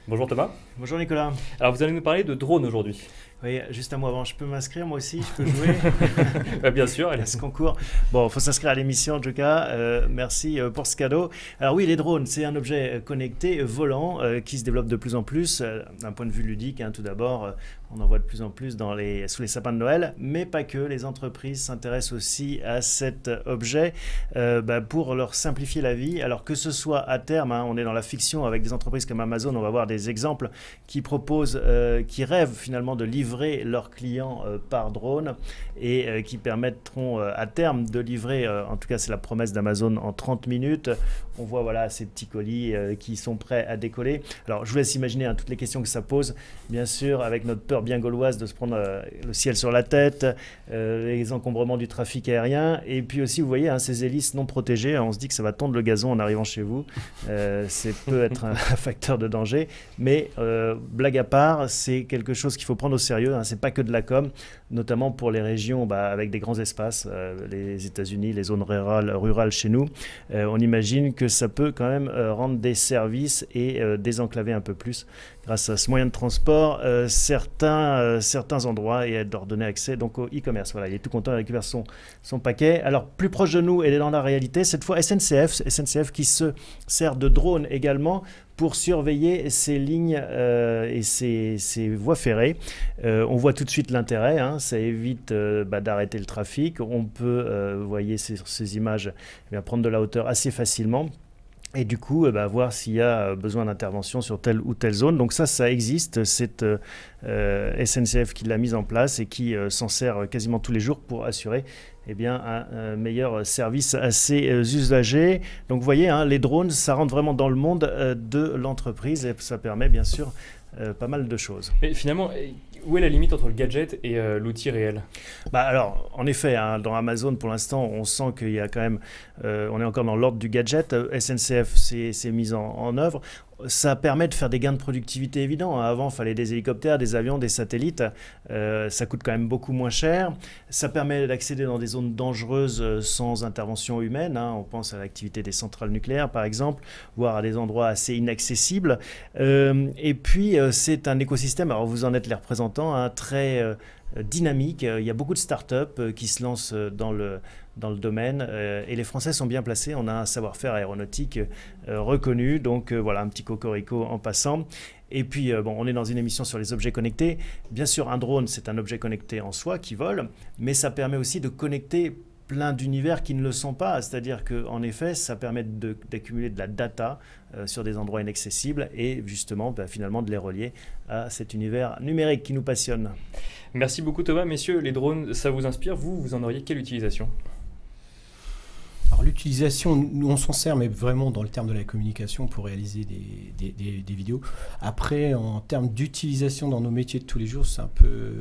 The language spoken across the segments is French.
Bonjour Thomas. Bonjour Nicolas. Alors vous allez nous parler de drones aujourd'hui. Oui, juste un mot avant, je peux m'inscrire moi aussi, je peux jouer. Bien sûr. À ce concours. Bon, il faut s'inscrire à l'émission en tout cas. Merci pour ce cadeau. Alors oui, les drones, c'est un objet connecté, volant, qui se développe de plus en plus, d'un point de vue ludique. Tout d'abord, on en voit de plus en plus sous les sapins de Noël, mais pas que. Les entreprises s'intéressent aussi à cet objet pour leur simplifier la vie. Alors que ce soit à terme, on est dans la fiction avec des entreprises comme Amazon, on va voir des exemples qui proposent, qui rêvent finalement de livrer leurs clients par drone et qui permettront à terme de livrer, en tout cas c'est la promesse d'Amazon, en 30 minutes. On voit voilà, ces petits colis qui sont prêts à décoller. Alors je vous laisse imaginer toutes les questions que ça pose, bien sûr, avec notre peur bien gauloise de se prendre le ciel sur la tête, les encombrements du trafic aérien, et puis aussi vous voyez ces hélices non protégées, on se dit que ça va tondre le gazon en arrivant chez vous. C'est peut être un facteur de danger, mais blague à part, c'est quelque chose qu'il faut prendre au sérieux. C'est pas que de la com, notamment pour les régions avec des grands espaces, les États-Unis, les zones rurales chez nous. On imagine que ça peut quand même rendre des services et désenclaver un peu plus grâce à ce moyen de transport certains endroits et leur donner accès donc au e-commerce. Voilà, il est tout content, il récupère son paquet. Alors plus proche de nous, elle est dans la réalité, cette fois SNCF qui se sert de drone également pour surveiller ces lignes et ces voies ferrées. On voit tout de suite l'intérêt, ça évite d'arrêter le trafic. On peut, vous voyez ces images, prendre de la hauteur assez facilement. Et du coup, voir s'il y a besoin d'intervention sur telle ou telle zone. Donc ça existe, c'est SNCF qui l'a mise en place et qui s'en sert quasiment tous les jours pour assurer un meilleur service à ses usagers. Donc vous voyez, les drones, ça rentre vraiment dans le monde de l'entreprise et ça permet bien sûr pas mal de choses. Mais finalement, où est la limite entre le gadget et l'outil réel? Alors, en effet, dans Amazon, pour l'instant, on sent qu'il y a quand même... on est encore dans l'ordre du gadget. SNCF s'est mise en œuvre. Ça permet de faire des gains de productivité évidents. Avant, il fallait des hélicoptères, des avions, des satellites. Ça coûte quand même beaucoup moins cher. Ça permet d'accéder dans des zones dangereuses sans intervention humaine. On pense à l'activité des centrales nucléaires, par exemple, voire à des endroits assez inaccessibles. Et puis, c'est un écosystème, alors vous en êtes les représentants, très dynamique. Il y a beaucoup de startups qui se lancent dans le domaine et les Français sont bien placés. On a un savoir-faire aéronautique reconnu, donc voilà, un petit cocorico en passant. Et puis, on est dans une émission sur les objets connectés. Bien sûr, un drone, c'est un objet connecté en soi qui vole, mais ça permet aussi de connecter plein d'univers qui ne le sont pas, c'est-à-dire qu'en effet, ça permet d'accumuler de la data sur des endroits inaccessibles et justement, finalement, de les relier à cet univers numérique qui nous passionne. Merci beaucoup Thomas. Messieurs, les drones, ça vous inspire? Vous en auriez quelle utilisation? Alors l'utilisation, nous on s'en sert, mais vraiment dans le terme de la communication pour réaliser des vidéos. Après, en termes d'utilisation dans nos métiers de tous les jours, c'est un peu...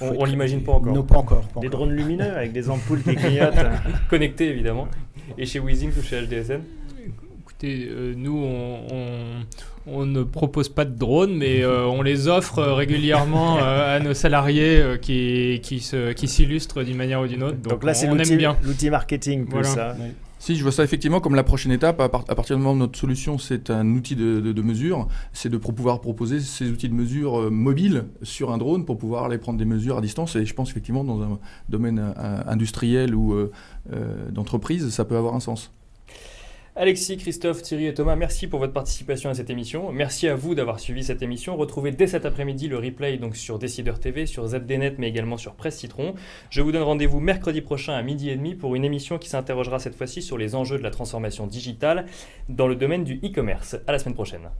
On l'imagine pas encore. Non, pas encore. Des drones lumineux avec des ampoules qui clignotent. Connectés évidemment. Et chez Weezing ou chez HDSN? Écoutez, nous on ne propose pas de drones, mais on les offre régulièrement à nos salariés qui s'illustrent d'une manière ou d'une autre. Donc là, c'est l'outil marketing plus ça. Oui. Si, je vois ça effectivement comme la prochaine étape. À partir du moment où notre solution, c'est un outil de mesure, c'est de pouvoir proposer ces outils de mesure mobiles sur un drone pour pouvoir aller prendre des mesures à distance. Et je pense effectivement dans un domaine industriel ou d'entreprise, ça peut avoir un sens. Alexis, Christophe, Thierry et Thomas, merci pour votre participation à cette émission. Merci à vous d'avoir suivi cette émission. Retrouvez dès cet après-midi le replay donc sur Décideur TV, sur ZDNet, mais également sur Presse Citron. Je vous donne rendez-vous mercredi prochain à 12h30 pour une émission qui s'interrogera cette fois-ci sur les enjeux de la transformation digitale dans le domaine du e-commerce. À la semaine prochaine.